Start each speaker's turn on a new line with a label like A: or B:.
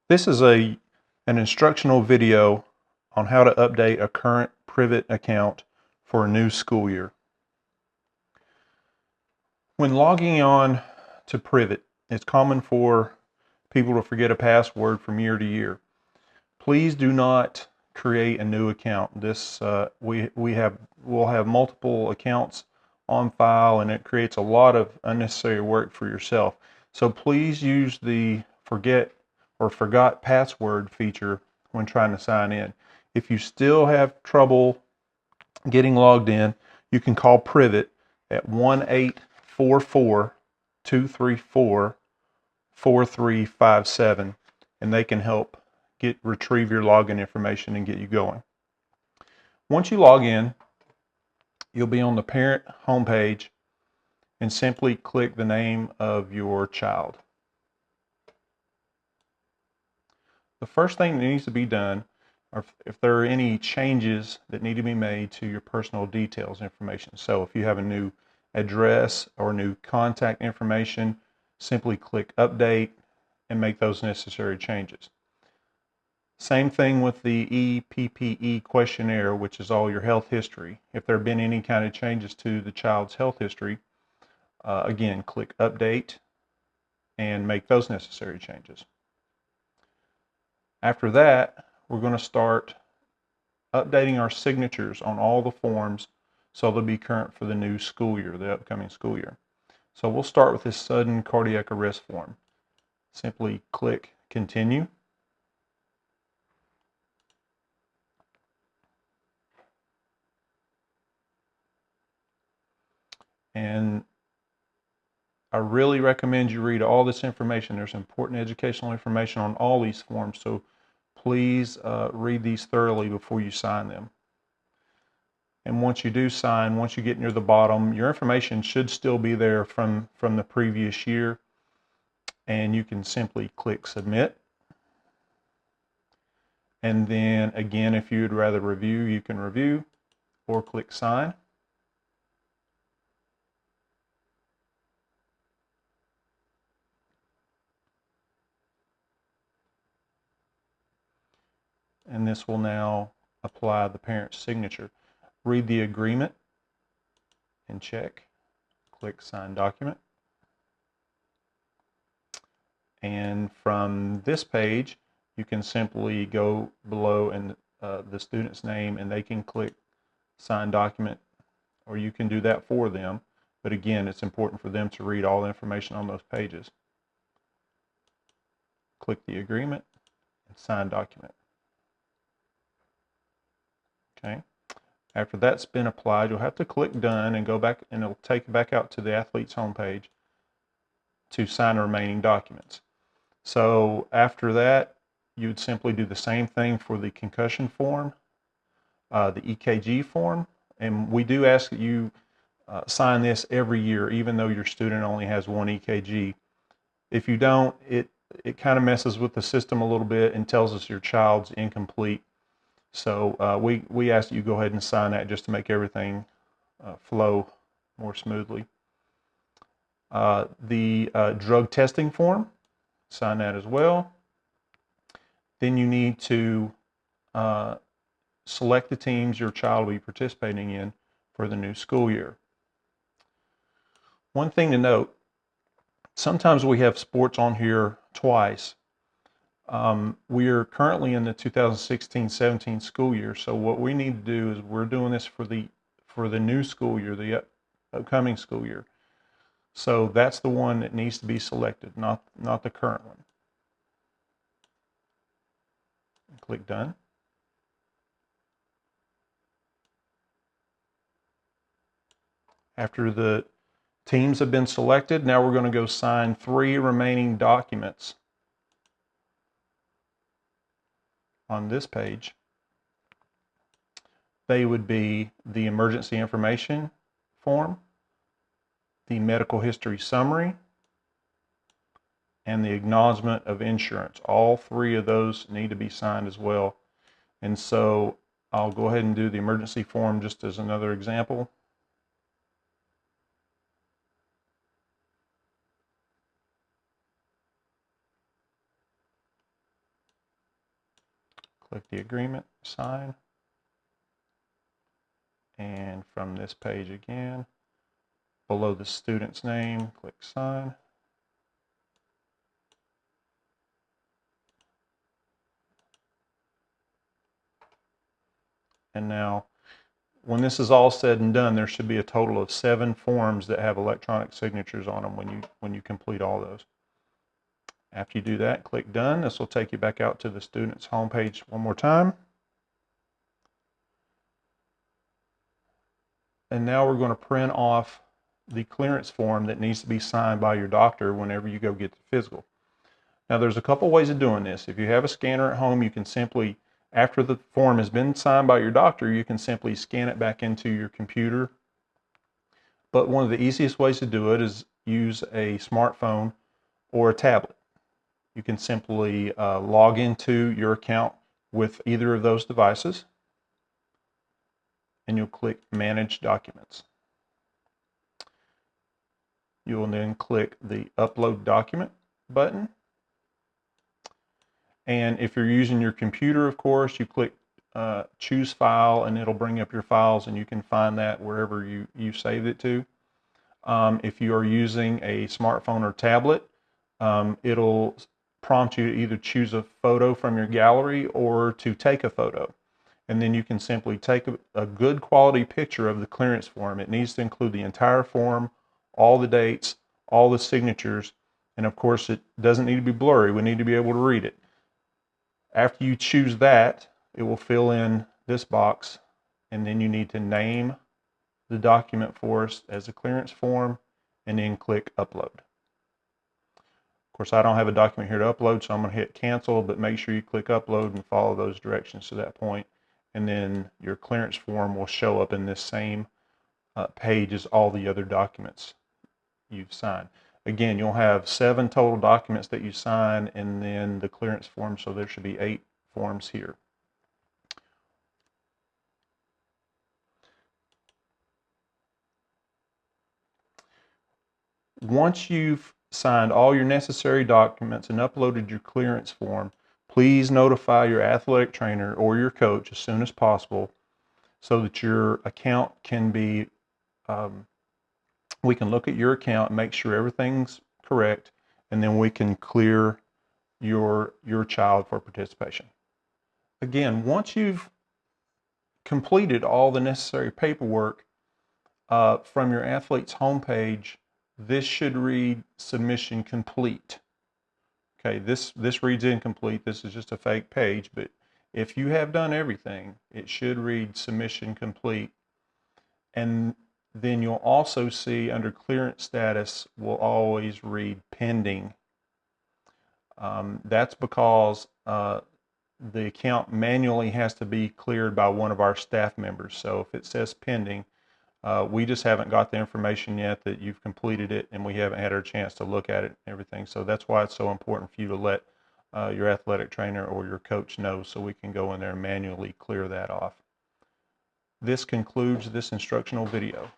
A: This is an instructional video on how to update a current Privit account for a new school year. When logging on to Privit, it's common for people to forget a password from year to year. Please do not create a new account. We'll have multiple accounts on file, and it creates a lot of unnecessary work for yourself. So please use the forget or forgot password feature when trying to sign in. If you still have trouble getting logged in, you can call Privit at 1-844-234-4357, and they can help retrieve your login information and get you going. Once you log in, you'll be on the parent homepage and simply click the name of your child. The first thing that needs to be done, or if there are any changes that need to be made to your personal details information. So if you have a new address or new contact information, simply click update and make those necessary changes. Same thing with the EPPE questionnaire, which is all your health history. If there have been any kind of changes to the child's health history, again, click update and make those necessary changes. After that, we're going to start updating our signatures on all the forms so they'll be current for the new school year, the upcoming school year. So we'll start with this sudden cardiac arrest form. Simply click continue. And I really recommend you read all this information. There's important educational information on all these forms, so please read these thoroughly before you sign them. And once you do sign, once you get near the bottom, your information should still be there from the previous year, and you can simply click submit. And then again, if you'd rather review, you can review or click sign. And this will now apply the parent's signature. Read the agreement and check. Click sign document. And from this page, you can simply go below and the student's name, and they can click sign document, or you can do that for them. But again, it's important for them to read all the information on those pages. Click the agreement and sign document. Okay. After that's been applied, you'll have to click done and go back, and it'll take you back out to the athlete's homepage to sign the remaining documents. So after that, you would simply do the same thing for the concussion form, the EKG form, and we do ask that you sign this every year, even though your student only has one EKG. If you don't, it kind of messes with the system a little bit and tells us your child's incomplete. So we ask that you go ahead and sign that just to make everything flow more smoothly. The drug testing form, sign that as well. Then you need to select the teams your child will be participating in for the new school year. One thing to note, sometimes we have sports on here twice. We are currently in the 2016-17 school year, so what we need to do is we're doing this for the new school year, the upcoming school year. So that's the one that needs to be selected, not the current one. Click done. After the teams have been selected, now we're going to go sign 3 remaining documents on this page. They would be the emergency information form, the medical history summary, and the acknowledgement of insurance. All 3 of those need to be signed as well. And so I'll go ahead and do the emergency form just as another example. Click the agreement, sign, and from this page again, below the student's name, click sign. And now, when this is all said and done, there should be a total of 7 forms that have electronic signatures on them when you complete all those. After you do that, click done. This will take you back out to the student's homepage one more time. And now we're going to print off the clearance form that needs to be signed by your doctor whenever you go get the physical. Now there's a couple ways of doing this. If you have a scanner at home, you can simply, after the form has been signed by your doctor, you can simply scan it back into your computer. But one of the easiest ways to do it is use a smartphone or a tablet. You can simply log into your account with either of those devices, and you'll click Manage Documents. You will then click the Upload Document button. And if you're using your computer, of course, you click Choose File, and it'll bring up your files, and you can find that wherever you saved it to. If you are using a smartphone or tablet, it'll prompt you to either choose a photo from your gallery or to take a photo. And then you can simply take a good quality picture of the clearance form. It needs to include the entire form, all the dates, all the signatures, and of course it doesn't need to be blurry. We need to be able to read it. After you choose that, it will fill in this box, and then you need to name the document for us as a clearance form, and then click Upload. Of course, I don't have a document here to upload, so I'm going to hit Cancel, but make sure you click Upload and follow those directions to that point, and then your clearance form will show up in this same page as all the other documents you've signed. Again, you'll have 7 total documents that you sign, and then the clearance form, so there should be 8 forms here. Once you've signed all your necessary documents and uploaded your clearance form, please notify your athletic trainer or your coach as soon as possible so that your account can be, we can look at your account and make sure everything's correct, and then we can clear your child for participation. Again, once you've completed all the necessary paperwork from your athlete's homepage, this should read Submission Complete. Okay, this reads incomplete. This is just a fake page, but if you have done everything, it should read Submission Complete. And then you'll also see under clearance status will always read Pending. That's because the account manually has to be cleared by one of our staff members. So if it says pending, we just haven't got the information yet that you've completed it, and we haven't had our chance to look at it and everything. So that's why it's so important for you to let your athletic trainer or your coach know, so we can go in there and manually clear that off. This concludes this instructional video.